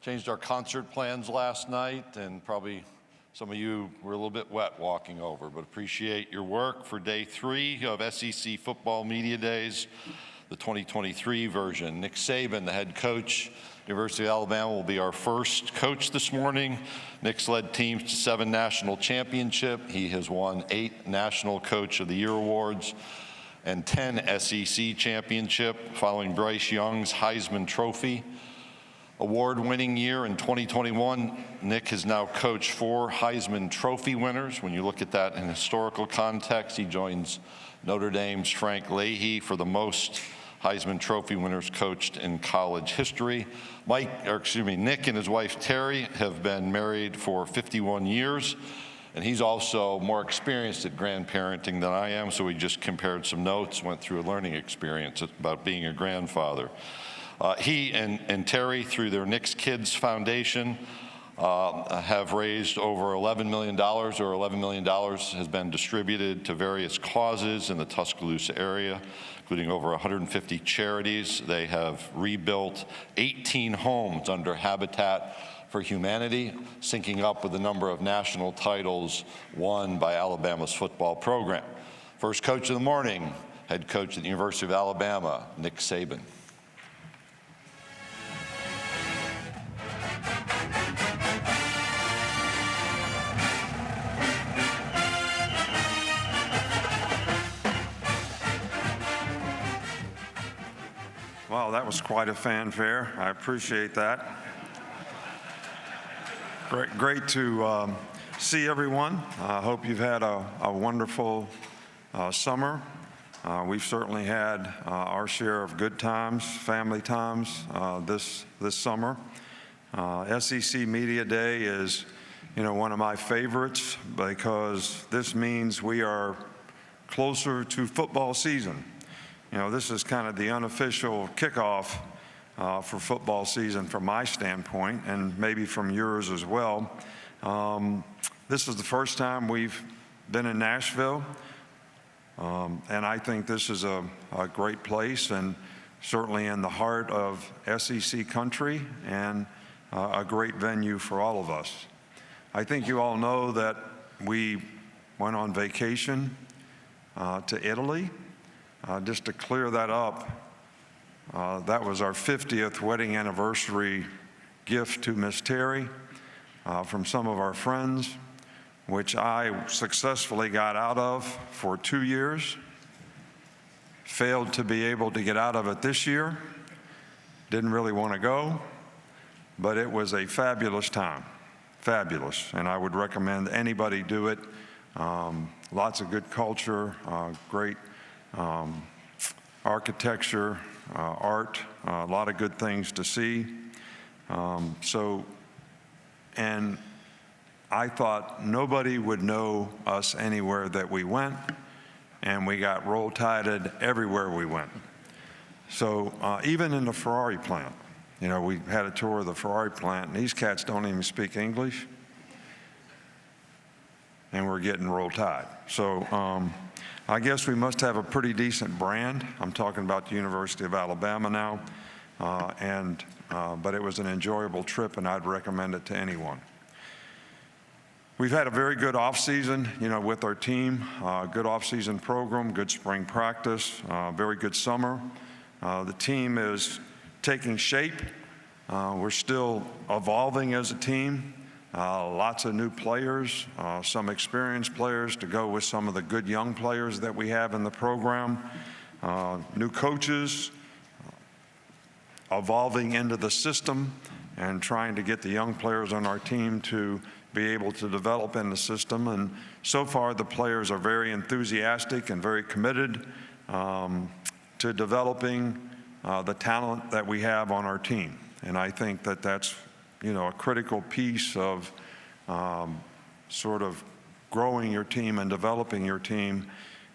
changed our concert plans last night, and probably some of you were a little bit wet walking over, but appreciate your work for day 3 of SEC Football Media Days, the 2023 version. Nick Saban, the head coach, University of Alabama, will be our first coach this morning. Nick's led teams to 7 national championships. He has won 8 National Coach of the Year awards and 10 SEC championship, following Bryce Young's Heisman Trophy award-winning year in 2021. Nick has now coached 4 Heisman Trophy winners. When you look at that in historical context, he joins Notre Dame's Frank Leahy for the most Heisman Trophy winners coached in college history. Nick and his wife Terry have been married for 51 years, and he's also more experienced at grandparenting than I am, so we just compared some notes, went through a learning experience about being a grandfather. He and Terry, through their Nick's Kids Foundation, have raised over $11 million, or $11 million has been distributed to various causes in the Tuscaloosa area, including over 150 charities. They have rebuilt 18 homes under Habitat for Humanity, syncing up with the number of national titles won by Alabama's football program. First coach of the morning, head coach at the University of Alabama, Nick Saban. Wow, that was quite a fanfare. I appreciate that. Great to see everyone. I hope you've had a wonderful summer. We've certainly had our share of good times, family times this summer. SEC Media Day is, one of my favorites because this means we are closer to football season. This is kind of the unofficial kickoff for football season from my standpoint, and maybe from yours as well. This is the first time we've been in Nashville, and I think this is a great place, and certainly in the heart of SEC country, and a great venue for all of us. I think you all know that we went on vacation to Italy. Just to clear that up, that was our 50th wedding anniversary gift to Miss Terry from some of our friends, which I successfully got out of for 2 years. Failed to be able to get out of it this year. Didn't really want to go, but it was a fabulous time. Fabulous, and I would recommend anybody do it. Lots of good culture, great architecture, art, a lot of good things to see. And I thought nobody would know us anywhere that we went, and we got roll-tided everywhere we went. So even in the Ferrari plant, we had a tour of the Ferrari plant, and these cats don't even speak English, and we're getting roll-tide. So I guess we must have a pretty decent brand. I'm talking about the University of Alabama now, but it was an enjoyable trip, and I'd recommend it to anyone. We've had a very good off-season, with our team. Good off-season program, good spring practice, very good summer. The team is taking shape. We're still evolving as a team. Lots of new players, some experienced players to go with some of the good young players that we have in the program. New coaches, evolving into the system and trying to get the young players on our team to be able to develop in the system. And so far, the players are very enthusiastic and very committed to developing the talent that we have on our team. And I think that that's a critical piece of sort of growing your team and developing your team,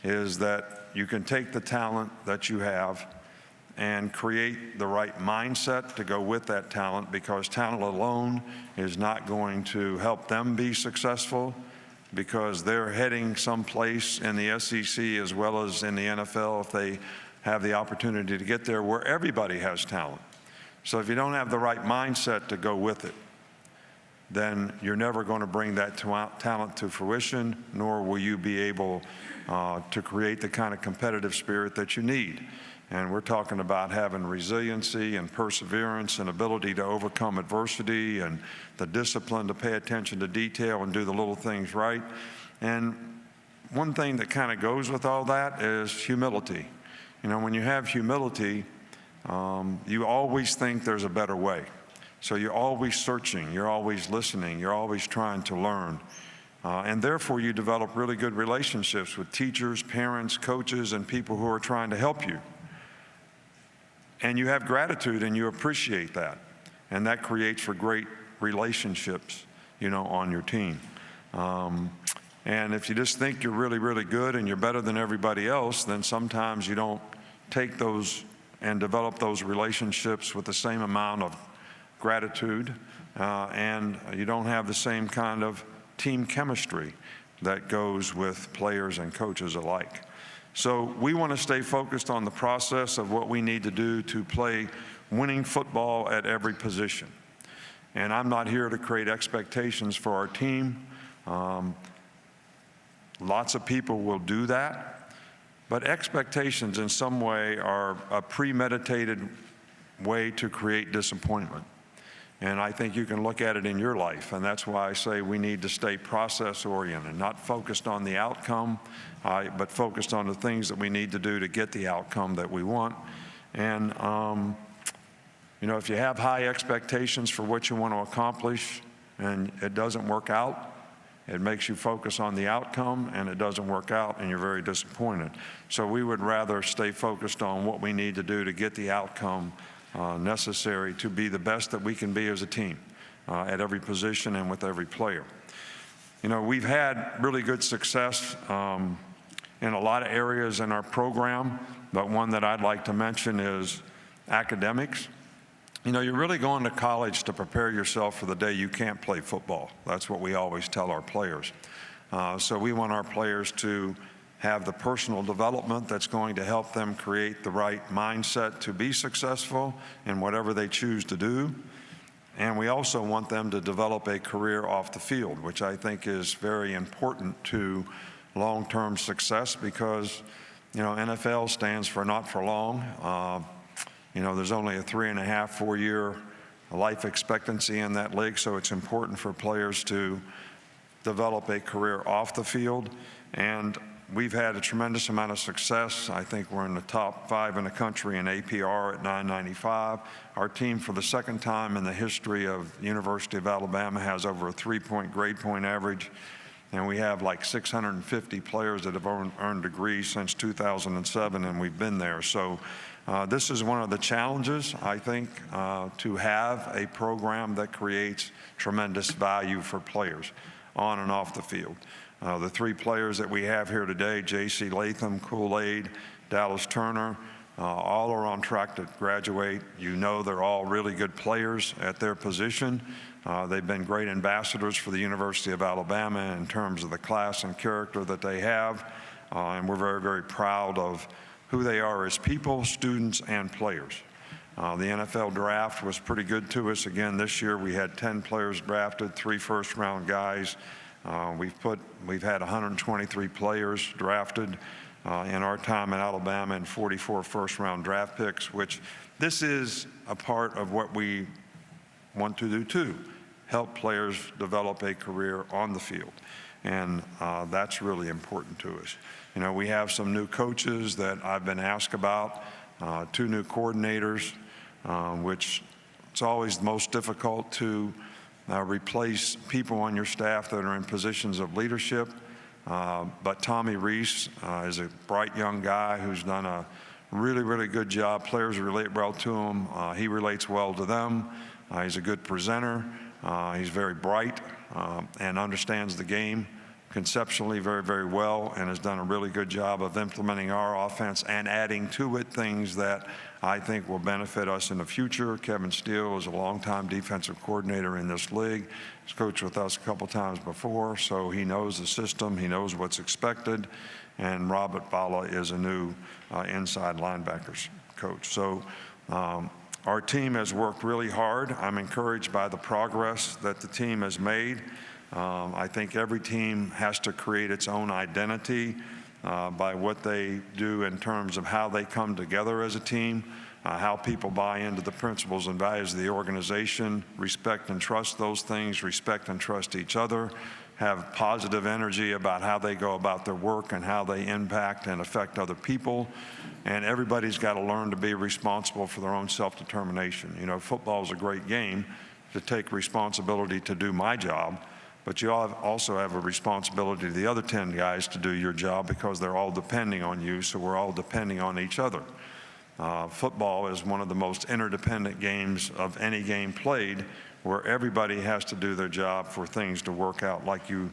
is that you can take the talent that you have and create the right mindset to go with that talent, because talent alone is not going to help them be successful, because they're heading someplace in the SEC as well as in the NFL if they have the opportunity to get there, where everybody has talent. So if you don't have the right mindset to go with it, then you're never going to bring that talent to fruition, nor will you be able to create the kind of competitive spirit that you need. And we're talking about having resiliency and perseverance and ability to overcome adversity and the discipline to pay attention to detail and do the little things right. And one thing that kind of goes with all that is humility. You know, when you have humility, you always think there's a better way. So you're always searching, you're always listening, you're always trying to learn. And therefore, you develop really good relationships with teachers, parents, coaches, and people who are trying to help you. And you have gratitude and you appreciate that. And that creates for great relationships, you know, on your team. And if you just think you're really, really good and you're better than everybody else, then sometimes you don't take those and develop those relationships with the same amount of gratitude, and you don't have the same kind of team chemistry that goes with players and coaches alike. So we want to stay focused on the process of what we need to do to play winning football at every position. And I'm not here to create expectations for our team. Lots of people will do that, but expectations in some way are a premeditated way to create disappointment. And I think you can look at it in your life, and that's why I say we need to stay process-oriented, not focused on the outcome, but focused on the things that we need to do to get the outcome that we want. And, you know, if you have high expectations for what you want to accomplish and it doesn't work out, it makes you focus on the outcome, and it doesn't work out, and you're very disappointed. So we would rather stay focused on what we need to do to get the outcome necessary to be the best that we can be as a team at every position and with every player. You know, we've had really good success in a lot of areas in our program, but one that I'd like to mention is academics. You know, you're really going to college to prepare yourself for the day you can't play football. That's what we always tell our players. So we want our players to have the personal development that's going to help them create the right mindset to be successful in whatever they choose to do. And we also want them to develop a career off the field, which I think is very important to long-term success because, you know, NFL stands for not for long. You know, there's only a 3.5, 4-year life expectancy in that league, so it's important for players to develop a career off the field. And we've had a tremendous amount of success. I think we're in the top 5 in the country in APR at 995. Our team, for the second time in the history of the University of Alabama, has over a 3-point grade point average. And we have like 650 players that have earned degrees since 2007, and we've been there. So this is one of the challenges, I think, to have a program that creates tremendous value for players on and off the field. The 3 players that we have here today, J.C. Latham, Kool-Aid, Dallas Turner, all are on track to graduate. You know they're all really good players at their position. They've been great ambassadors for the University of Alabama in terms of the class and character that they have. And we're very, very proud of who they are as people, students, and players. The NFL draft was pretty good to us. Again, this year we had 10 players drafted, 3 first-round guys. We've had 123 players drafted in our time in Alabama and 44 first-round draft picks, which this is a part of what we want to do too, help players develop a career on the field. And that's really important to us. You know, we have some new coaches that I've been asked about, 2 new coordinators, which it's always the most difficult to replace people on your staff that are in positions of leadership. But Tommy Reese is a bright young guy who's done a really, really good job. Players relate well to him. He relates well to them. He's a good presenter. He's very bright and understands the game conceptually very, very well, and has done a really good job of implementing our offense and adding to it things that I think will benefit us in the future. Kevin Steele is a longtime defensive coordinator in this league. He's coached with us a couple times before, so he knows the system, he knows what's expected. And Robert Bala is a new inside linebackers coach. So Our team has worked really hard. I'm encouraged by the progress that the team has made. I think every team has to create its own identity by what they do in terms of how they come together as a team, how people buy into the principles and values of the organization, respect and trust those things, respect and trust each other, have positive energy about how they go about their work and how they impact and affect other people. And everybody's got to learn to be responsible for their own self-determination. You know, football is a great game to take responsibility to do my job, but you also have a responsibility to the other 10 guys to do your job because they're all depending on you, so we're all depending on each other. Football is one of the most interdependent games of any game played, where everybody has to do their job for things to work out like you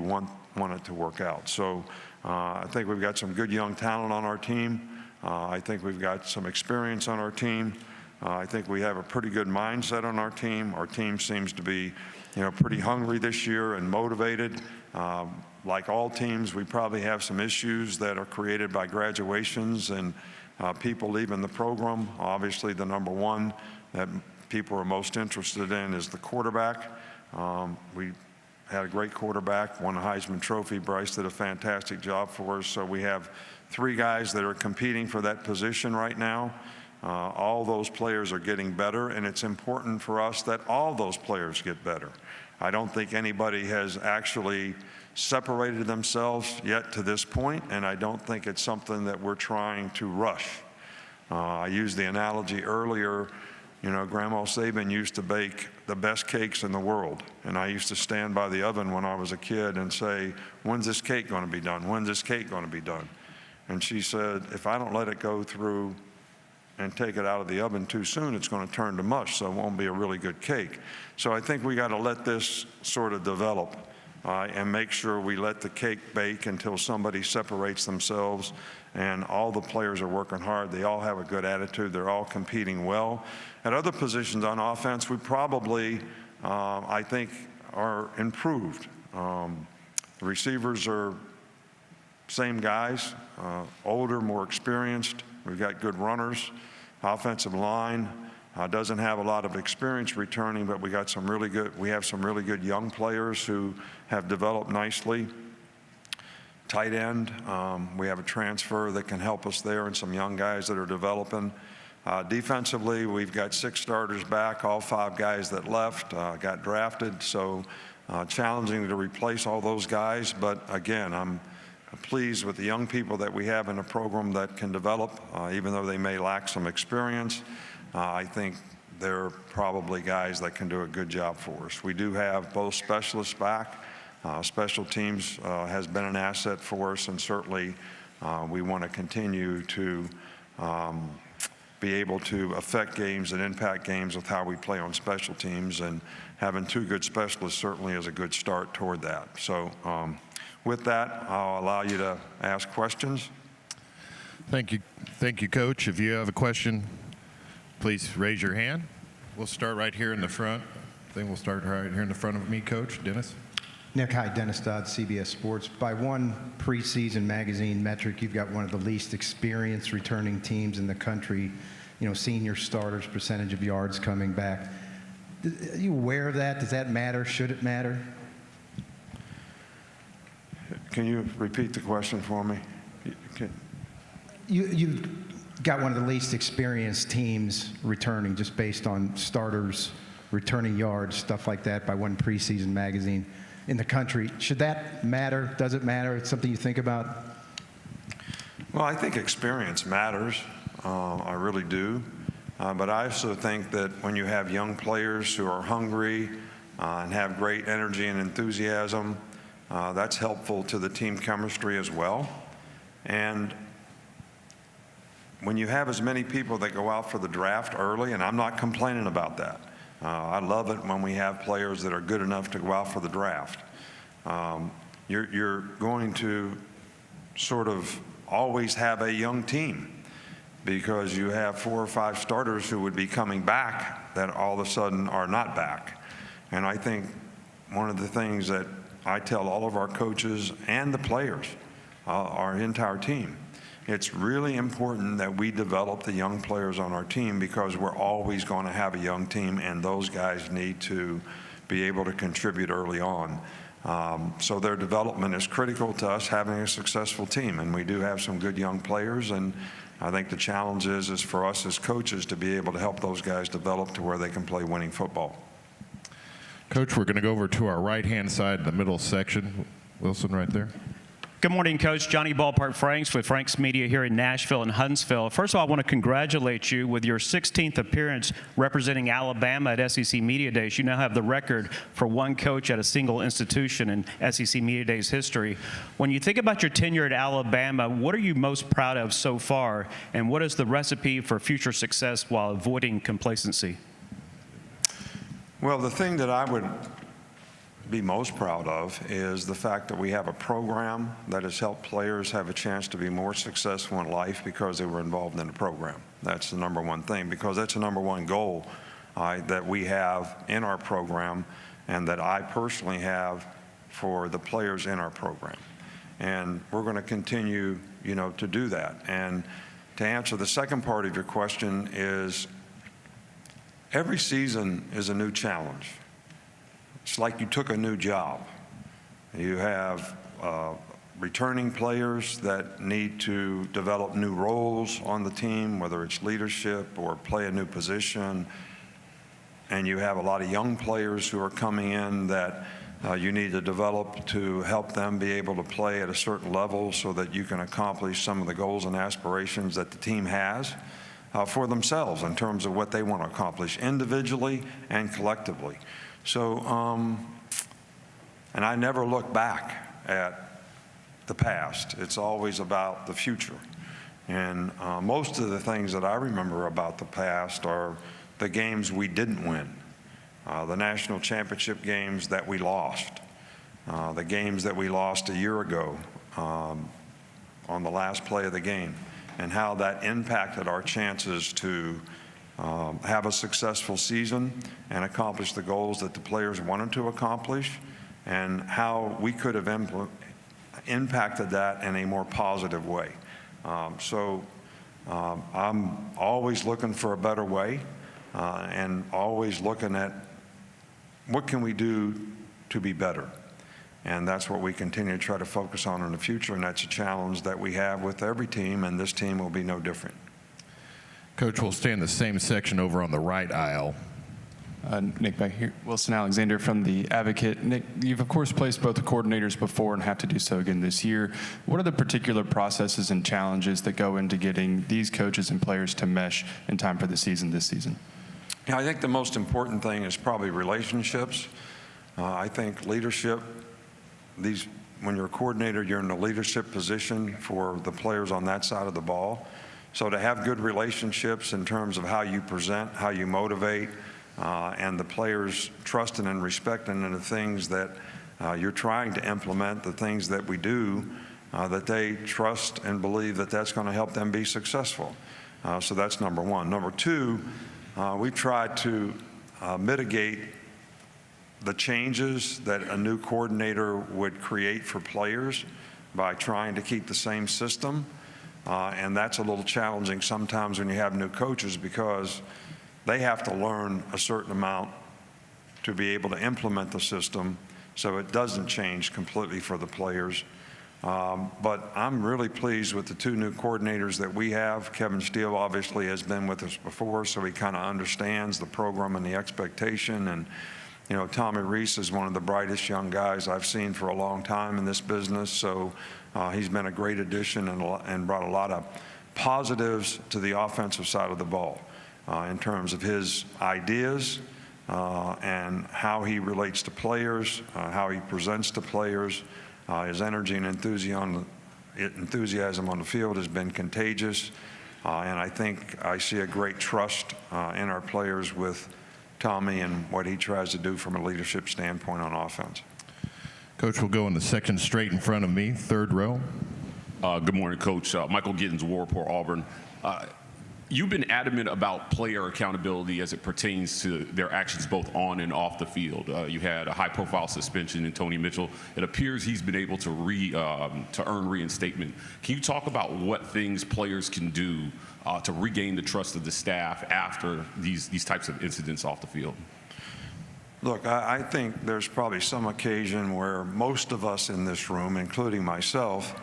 want it to work out. So I think we've got some good young talent on our team. I think we've got some experience on our team. I think we have a pretty good mindset on our team. Our team seems to be, pretty hungry this year and motivated. Like all teams, we probably have some issues that are created by graduations and people leaving the program. Obviously, the number one that people are most interested in is the quarterback. We had a great quarterback, won a Heisman Trophy. Bryce did a fantastic job for us. So we have 3 guys that are competing for that position right now. All those players are getting better, and it's important for us that all those players get better. I don't think anybody has actually separated themselves yet to this point, and I don't think it's something that we're trying to rush. I used the analogy earlier. Grandma Saban used to bake the best cakes in the world, and I used to stand by the oven when I was a kid and say, "When's this cake going to be done? When's this cake going to be done?" And she said, "If I don't let it go through and take it out of the oven too soon, it's going to turn to mush, so it won't be a really good cake." So I think we got to let this sort of develop and make sure we let the cake bake until somebody separates themselves. And all the players are working hard. They all have a good attitude. They're all competing well. At other positions on offense, we probably, I think, are improved. The receivers are same guys, older, more experienced. We've got good runners. Offensive line doesn't have a lot of experience returning, but we have some really good young players who have developed nicely. Tight end, we have a transfer that can help us there and some young guys that are developing. Defensively, we've got 6 starters back. All 5 guys that left got drafted, so challenging to replace all those guys. But again, I'm pleased with the young people that we have in the program that can develop, even though they may lack some experience. I think they're probably guys that can do a good job for us. We do have both specialists back. Special teams has been an asset for us, and certainly we want to continue to be able to affect games and impact games with how we play on special teams, and having 2 good specialists certainly is a good start toward that. So with that, I'll allow you to ask questions. Thank you, Coach. If you have a question, please raise your hand. We'll start right here in the front. Then we'll start right here in the front of me, Coach. Dennis. Nick, hi, Dennis Dodd, CBS Sports. By one preseason magazine metric, you've got one of the least experienced returning teams in the country, senior starters, percentage of yards coming back. Are you aware of that? Does that matter? Should it matter? Can you repeat the question for me? You've got one of the least experienced teams returning just based on starters, returning yards, stuff like that by one preseason magazine in the country. Should that matter? Does it matter? It's something you think about? Well, I think experience matters. I really do. But I also think that when you have young players who are hungry and have great energy and enthusiasm, that's helpful to the team chemistry as well. And when you have as many people that go out for the draft early, and I'm not complaining about that. I love it when we have players that are good enough to go out for the draft. You're going to sort of always have a young team because you have 4 or 5 starters who would be coming back that all of a sudden are not back. And I think one of the things that I tell all of our coaches and the players, our entire team, it's really important that we develop the young players on our team, because we're always going to have a young team, and those guys need to be able to contribute early on. So their development is critical to us having a successful team, and we do have some good young players, and I think the challenge is for us as coaches to be able to help those guys develop to where they can play winning football. Coach, we're going to go over to our right-hand side in the middle section. Wilson, right there. Good morning, Coach. Johnny Ballpark Franks with Franks Media here in Nashville and Huntsville. First of all, I want to congratulate you with your 16th appearance representing Alabama at SEC Media Days. You now have the record for one coach at a single institution in SEC Media Days history. When you think about your tenure at Alabama, what are you most proud of so far, and what is the recipe for future success while avoiding complacency? Well, the thing that I would be most proud of is the fact that we have a program that has helped players have a chance to be more successful in life because they were involved in the program. That's the number one thing, because that's the number one goal that we have in our program, and that I personally have for the players in our program. And we're going to continue, to do that. And to answer the second part of your question is, every season is a new challenge. It's like you took a new job. You have returning players that need to develop new roles on the team, whether it's leadership or play a new position. And you have a lot of young players who are coming in that you need to develop to help them be able to play at a certain level so that you can accomplish some of the goals and aspirations that the team has for themselves in terms of what they want to accomplish individually and collectively. So, and I never look back at the past. It's always about the future. And most of the things that I remember about the past are the games we didn't win, the national championship games that we lost, the games that we lost a year ago on the last play of the game, and how that impacted our chances to have a successful season and accomplish the goals that the players wanted to accomplish, and how we could have impacted that in a more positive way. I'm always looking for a better way and always looking at what can we do to be better. And that's what we continue to try to focus on in the future, and that's a challenge that we have with every team, and this team will be no different. Coach, we'll stay in the same section over on the right aisle. Nick back here. Wilson Alexander from The Advocate. Nick, you've of course placed both the coordinators before and have to do so again this year. What are the particular processes and challenges that go into getting these coaches and players to mesh in time for the season this season? Yeah, I think the most important thing is probably relationships. I think leadership, when you're a coordinator, you're in a leadership position for the players on that side of the ball. So to have good relationships in terms of how you present, how you motivate, and the players trusting and respecting in the things that you're trying to implement, the things that we do, that they trust and believe that that's going to help them be successful. So that's number one. Number two, we try to mitigate the changes that a new coordinator would create for players by trying to keep the same system. And that's a little challenging sometimes when you have new coaches, because they have to learn a certain amount to be able to implement the system so it doesn't change completely for the players. But I'm really pleased with the two new coordinators that we have. Kevin Steele obviously has been with us before, so he kind of understands the program and the expectation. And Tommy Reese is one of the brightest young guys I've seen for a long time in this business. So he's been a great addition and brought a lot of positives to the offensive side of the ball in terms of his ideas and how he relates to players, how he presents to players. His energy and enthusiasm on the field has been contagious. And I think I see a great trust in our players with Tommy and what he tries to do from a leadership standpoint on offense. Coach, we'll go in the section straight in front of me, third row. Good morning, Coach. Michael Gittins, Warport, Auburn. You've been adamant about player accountability as it pertains to their actions both on and off the field. You had a high-profile suspension in Tony Mitchell. It appears he's been able to earn reinstatement. Can you talk about what things players can do to regain the trust of the staff after these types of incidents off the field? Look, I think there's probably some occasion where most of us in this room, including myself,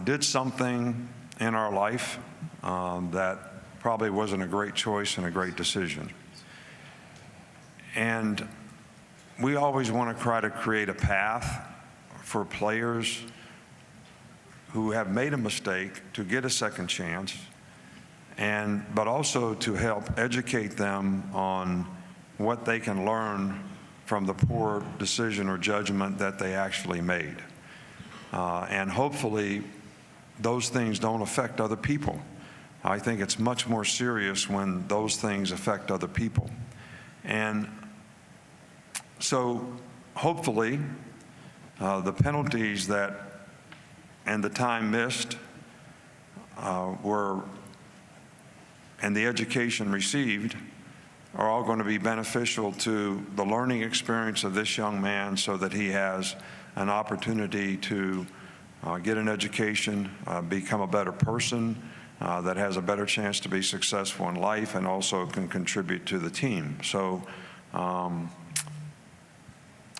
did something in our life that probably wasn't a great choice and a great decision. And we always want to try to create a path for players who have made a mistake to get a second chance, but also to help educate them on what they can learn from the poor decision or judgment that they actually made. And hopefully those things don't affect other people. I think it's much more serious when those things affect other people. And so hopefully the penalties and the time missed and the education received are all going to be beneficial to the learning experience of this young man, so that he has an opportunity to get an education, become a better person, that has a better chance to be successful in life, and also can contribute to the team. So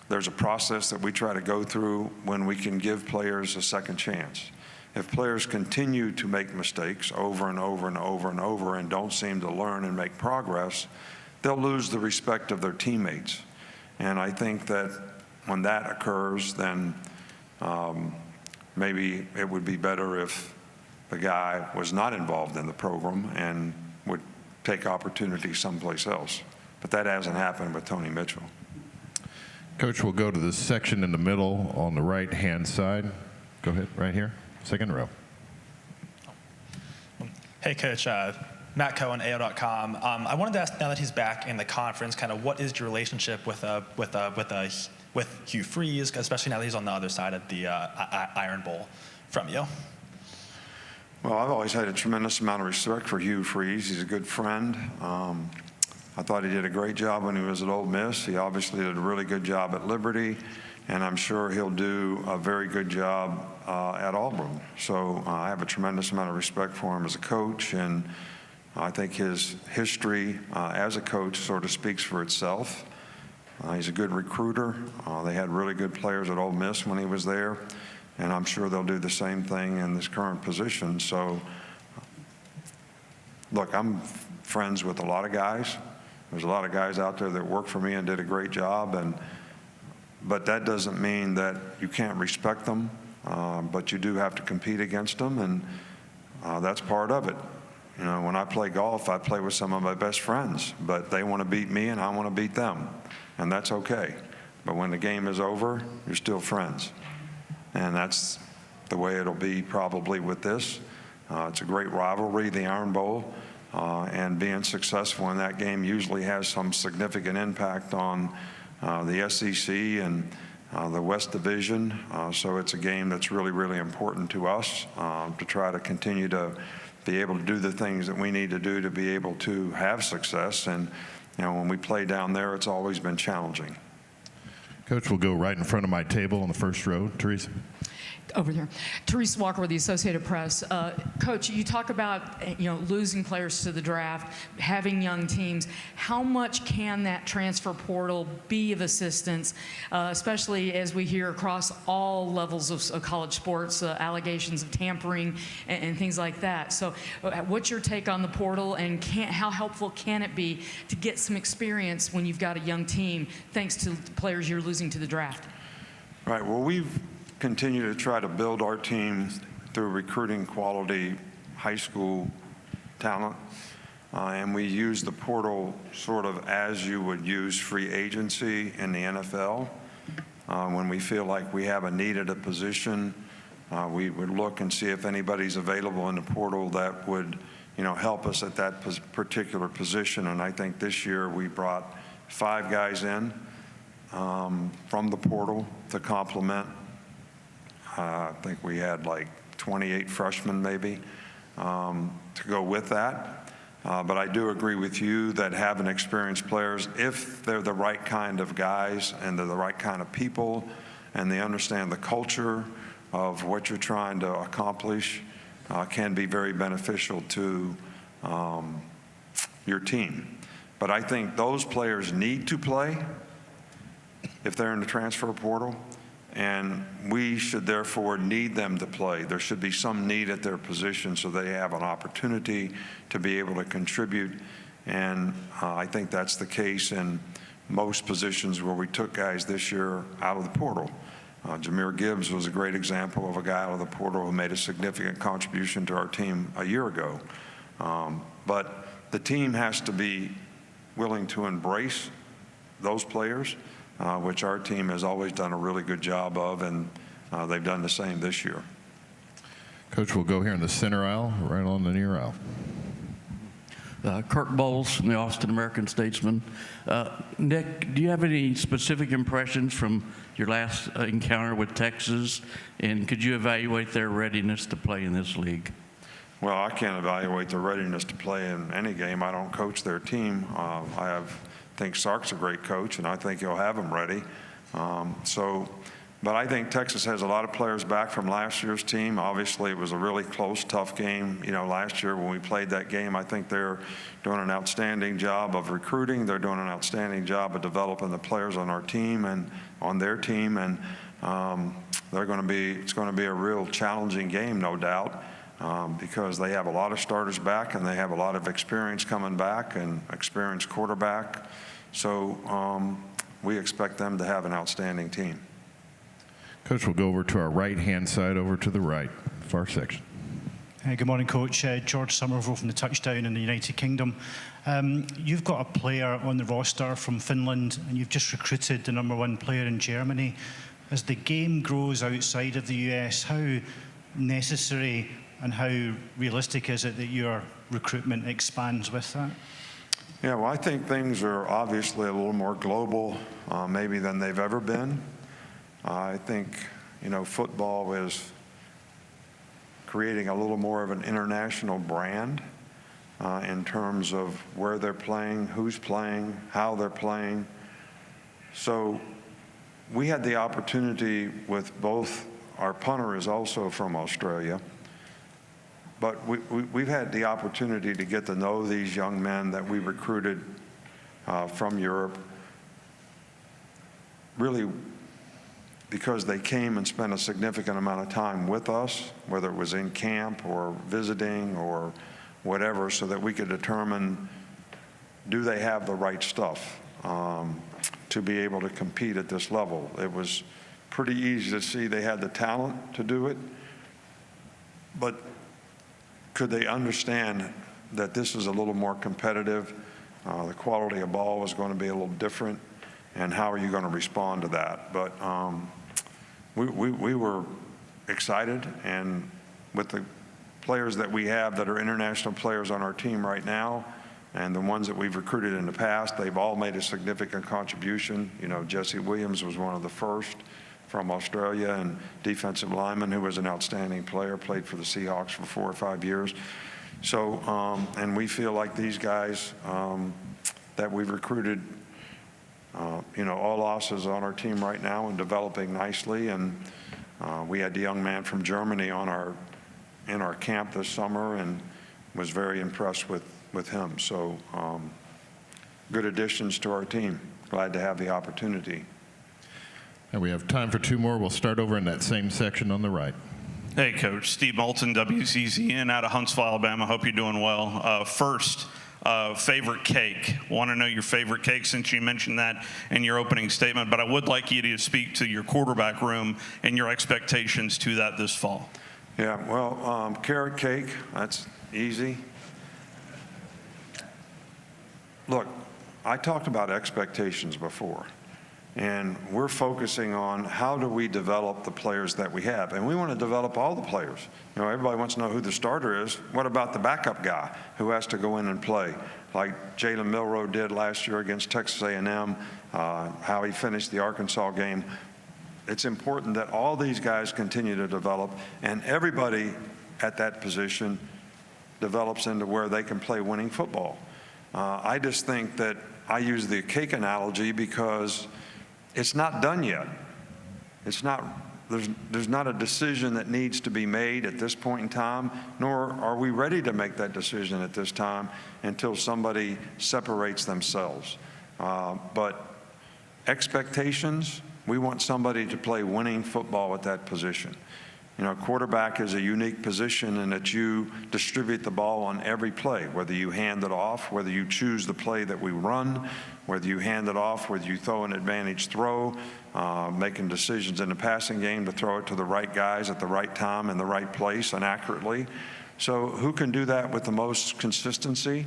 there's a process that we try to go through when we can give players a second chance. If players continue to make mistakes over and over and over and over and don't seem to learn and make progress, they'll lose the respect of their teammates. And I think that when that occurs, then maybe it would be better if the guy was not involved in the program and would take opportunity someplace else. But that hasn't happened with Tony Mitchell. Coach, we'll go to the section in the middle on the right-hand side. Go ahead, right here, second row. Hey, Coach. Matt Cohen, AO.com. I wanted to ask, now that he's back in the conference, kind of what is your relationship with Hugh Freeze, especially now that he's on the other side of the Iron Bowl from you? Well, I've always had a tremendous amount of respect for Hugh Freeze. He's a good friend. I thought he did a great job when he was at Ole Miss. He obviously did a really good job at Liberty, and I'm sure he'll do a very good job at Auburn. So I have a tremendous amount of respect for him as a coach, and I think his history as a coach sort of speaks for itself. He's a good recruiter. They had really good players at Ole Miss when he was there, and I'm sure they'll do the same thing in this current position. So, look, I'm friends with a lot of guys. There's a lot of guys out there that work for me and did a great job, but that doesn't mean that you can't respect them, but you do have to compete against them, and that's part of it. You know, when I play golf, I play with some of my best friends, but they want to beat me and I want to beat them, and that's okay. But when the game is over, you're still friends. And that's the way it'll be probably with this. It's a great rivalry, the Iron Bowl, and being successful in that game usually has some significant impact on the SEC and the West Division. So it's a game that's really, really important to us to try to continue to be able to do the things that we need to do to be able to have success. And you know, when we play down there, it's always been challenging. Coach, we'll go right in front of my table on the first row. Teresa. Over there. Teresa Walker with the Associated Press. Coach, you talk about losing players to the draft, having young teams. How much can that transfer portal be of assistance, especially as we hear across all levels of college sports, allegations of tampering and things like that? So what's your take on the portal, and how helpful can it be to get some experience when you've got a young team, thanks to the players you're losing to the draft? Right. Well, we've continue to try to build our team through recruiting quality high school talent. And we use the portal sort of as you would use free agency in the NFL. When we feel like we have a need at a position, we would look and see if anybody's available in the portal that would help us at that particular position. And I think this year we brought 5 guys in from the portal to complement. I think we had like 28 freshmen maybe to go with that. But I do agree with you that having experienced players, if they're the right kind of guys and they're the right kind of people and they understand the culture of what you're trying to accomplish, can be very beneficial to your team. But I think those players need to play if they're in the transfer portal, and we should therefore need them to play. There should be some need at their position so they have an opportunity to be able to contribute, and I think that's the case in most positions where we took guys this year out of the portal. Jahmyr Gibbs was a great example of a guy out of the portal who made a significant contribution to our team a year ago. But the team has to be willing to embrace those players, which our team has always done a really good job of, and they've done the same this year. Coach, we'll go here in the center aisle, right on the near aisle. Kirk Bowles from the Austin American-Statesman. Nick, do you have any specific impressions from your last encounter with Texas, and could you evaluate their readiness to play in this league? Well, I can't evaluate their readiness to play in any game. I don't coach their team. I think Sark's a great coach, and I think he'll have them ready. But I think Texas has a lot of players back from last year's team. Obviously, it was a really close, tough game. You know, last year when we played that game, I think they're doing an outstanding job of recruiting. They're doing an outstanding job of developing the players on our team and on their team, and it's going to be a real challenging game, no doubt, because they have a lot of starters back and they have a lot of experience coming back and experienced quarterback. So we expect them to have an outstanding team. Coach, we'll go over to our right-hand side, over to the right, far section. Hey, good morning, Coach. George Somerville from the Touchdown in the United Kingdom. You've got a player on the roster from Finland, and you've just recruited the #1 player in Germany. As the game grows outside of the US, how necessary and how realistic is it that your recruitment expands with that? Yeah, well, I think things are obviously a little more global maybe than they've ever been. I think, you know, football is creating a little more of an international brand in terms of where they're playing, who's playing, how they're playing. So we had the opportunity with both, our punter is also from Australia, but we've had the opportunity to get to know these young men that we recruited from Europe, really because they came and spent a significant amount of time with us, whether it was in camp or visiting or whatever, so that we could determine, do they have the right stuff to be able to compete at this level. It was pretty easy to see they had the talent to do it, but could they understand that this is a little more competitive? The quality of ball was going to be a little different, and how are you going to respond to that? But we were excited, and with the players that we have that are international players on our team right now, and the ones that we've recruited in the past, they've all made a significant contribution. You know, Jesse Williams was one of the first from Australia, and defensive lineman who was an outstanding player, played for the Seahawks for 4 or 5 years. So, and we feel like these guys that we've recruited, you know, all losses on our team right now and developing nicely. And we had the young man from Germany on in our camp this summer, and was very impressed with him. So good additions to our team. Glad to have the opportunity. And we have time for 2 more. We'll start over in that same section on the right. Hey, Coach. Steve Moulton, WCCN out of Huntsville, Alabama. Hope you're doing well. First, favorite cake. Want to know your favorite cake since you mentioned that in your opening statement, but I would like you to speak to your quarterback room and your expectations to that this fall. Yeah, well, carrot cake, that's easy. Look, I talked about expectations before, and we're focusing on how do we develop the players that we have, and we want to develop all the players. You know, everybody wants to know who the starter is. What about the backup guy who has to go in and play, like Jalen Milroe did last year against Texas A&M, how he finished the Arkansas game? It's important that all these guys continue to develop, and everybody at that position develops into where they can play winning football. I just think that I use the cake analogy because it's not done yet. It's not, there's not a decision that needs to be made at this point in time, nor are we ready to make that decision at this time until somebody separates themselves. But expectations, we want somebody to play winning football at that position. You know, quarterback is a unique position in that you distribute the ball on every play, whether you hand it off, whether you choose the play that we run, whether you hand it off, whether you throw an advantage throw, making decisions in the passing game to throw it to the right guys at the right time in the right place and accurately. So who can do that with the most consistency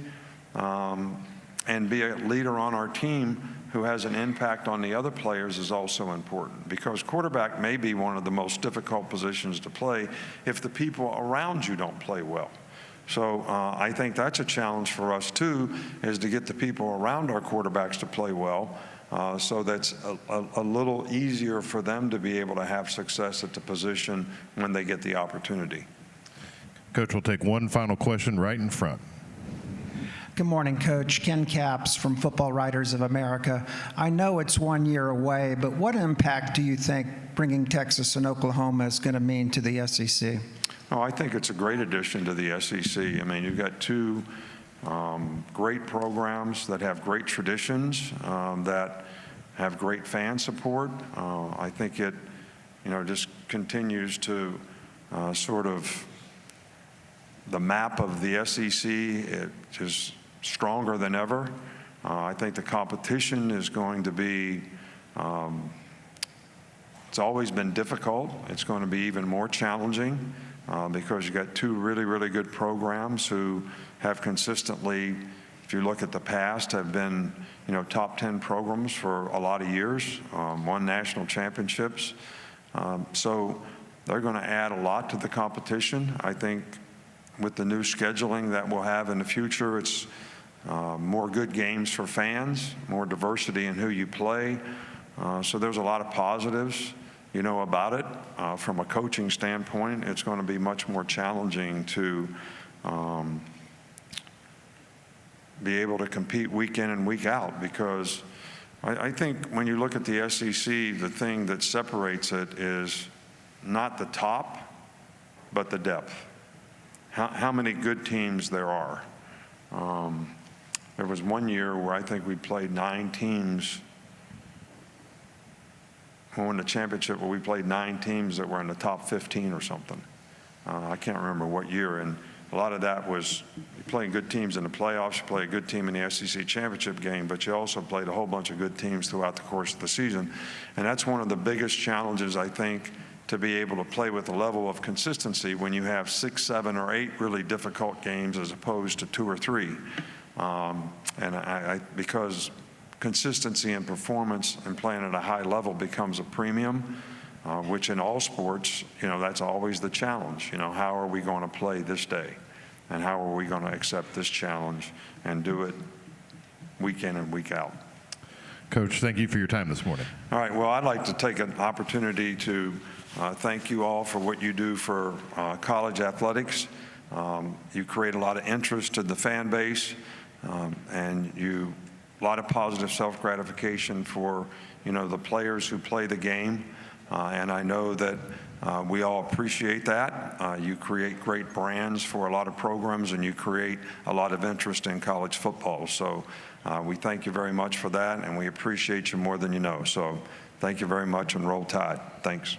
and be a leader on our team who has an impact on the other players is also important, because quarterback may be one of the most difficult positions to play if the people around you don't play well. So I think that's a challenge for us too, is to get the people around our quarterbacks to play well, so that's a little easier for them to be able to have success at the position when they get the opportunity. Coach, we'll take one final question right in front. Good morning, Coach. Ken Capps from Football Writers of America. I know it's 1 year away, but what impact do you think bringing Texas and Oklahoma is going to mean to the SEC? Oh, I think it's a great addition to the SEC. I mean, you've got two great programs that have great traditions, that have great fan support. I think it, just continues to sort of the map of the SEC. It just stronger than ever. I think the competition is going to be, it's always been difficult. It's going to be even more challenging because you got two really, really good programs who have consistently, if you look at the past, have been, top 10 programs for a lot of years, won national championships. So they're going to add a lot to the competition. I think with the new scheduling that we'll have in the future, it's more good games for fans, more diversity in who you play. So there's a lot of positives, about it. From a coaching standpoint, it's going to be much more challenging to be able to compete week in and week out, because I think when you look at the SEC, the thing that separates it is not the top, but the depth. How many good teams there are. There was 1 year where I think we played 9 teams who won the championship, where we played 9 teams that were in the top 15 or something. I can't remember what year, and a lot of that was playing good teams in the playoffs. You play a good team in the SEC championship game, but you also played a whole bunch of good teams throughout the course of the season. And that's one of the biggest challenges, I think, to be able to play with a level of consistency when you have 6, 7, or 8 really difficult games as opposed to 2 or 3. Because consistency and performance and playing at a high level becomes a premium, which in all sports, that's always the challenge. How are we going to play this day? And how are we going to accept this challenge and do it week in and week out? Coach, thank you for your time this morning. All right, well, I'd like to take an opportunity to thank you all for what you do for college athletics. You create a lot of interest in the fan base, and a lot of positive self-gratification for, the players who play the game. And I know that we all appreciate that. You create great brands for a lot of programs, and you create a lot of interest in college football. So we thank you very much for that, and we appreciate you more than you know. So thank you very much, and roll tide. Thanks.